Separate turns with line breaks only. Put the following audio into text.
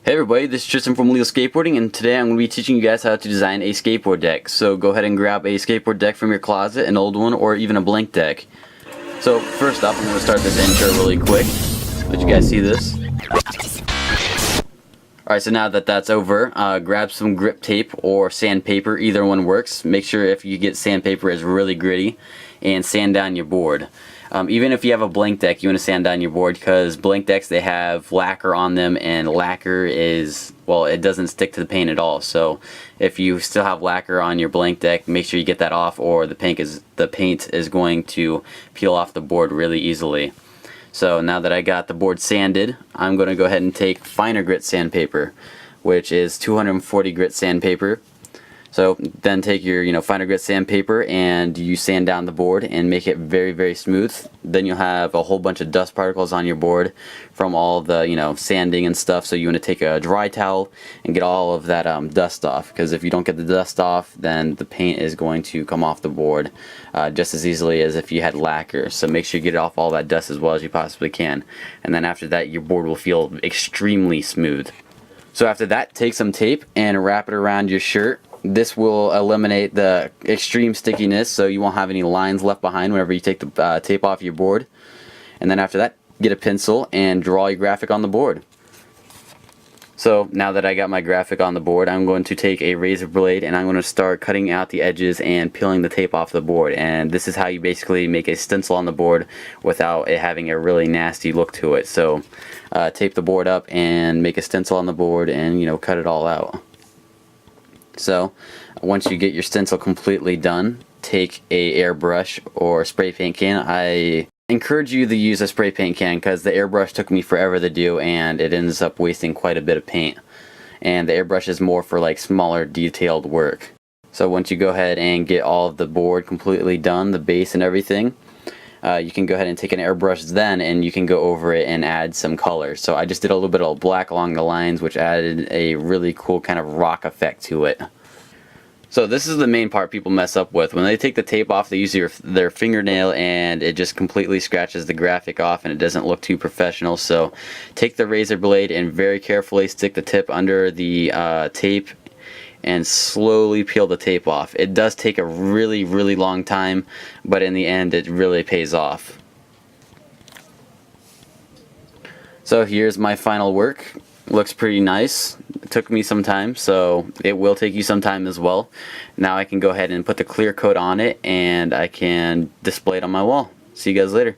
Hey everybody, this is Tristan from Skateboarding, and today I'm going to be teaching you guys how to design a skateboard deck. So go ahead and grab a skateboard deck from your closet, an old one, or even a blank deck. So first off, I'm going to start this intro really quick. Let you guys see this. Alright, so now that that's over, grab some grip tape or sandpaper, either one works. Make sure if you get sandpaper it's really gritty, and sand down your board. Even if you have a blank deck, you want to sand down your board, because blank decks, they have lacquer on them, and lacquer is, well, it doesn't stick to the paint at all. So if you still have lacquer on your blank deck, make sure you get that off, or the paint is going to peel off the board really easily. So now that I got the board sanded, I'm going to go ahead and take finer grit sandpaper, which is 240 grit sandpaper. So then take your finer grit sandpaper and you sand down the board and make it very, very smooth. Then you'll have a whole bunch of dust particles on your board from all the sanding and stuff. So you want to take a dry towel and get all of that dust off, because if you don't get the dust off, then the paint is going to come off the board just as easily as if you had lacquer. So make sure you get off all that dust as well as you possibly can. And then after that, your board will feel extremely smooth. So after that, take some tape and wrap it around your shirt. This will eliminate the extreme stickiness, so you won't have any lines left behind whenever you take the tape off your board. And then after that, get a pencil and draw your graphic on the board. So now that I got my graphic on the board, I'm going to take a razor blade and I'm going to start cutting out the edges and peeling the tape off the board. And this is how you basically make a stencil on the board without it having a really nasty look to it. So tape the board up and make a stencil on the board and cut it all out. So once you get your stencil completely done, take a airbrush or spray paint can. I encourage you to use a spray paint can, because the airbrush took me forever to do and it ends up wasting quite a bit of paint. And the airbrush is more for like smaller detailed work. So once you go ahead and get all of the board completely done, the base and everything, you can go ahead and take an airbrush then and you can go over it and add some color. So I just did a little bit of black along the lines, which added a really cool kind of rock effect to it. So this is the main part people mess up with. When they take the tape off, they use their fingernail and it just completely scratches the graphic off and it doesn't look too professional. So take the razor blade and very carefully stick the tip under the tape and slowly peel the tape off. It does take a really, really long time, but in the end it really pays off. So here's my final work. Looks pretty nice. It took me some time, so it will take you some time as well. Now I can go ahead and put the clear coat on it and I can display it on my wall. See you guys later.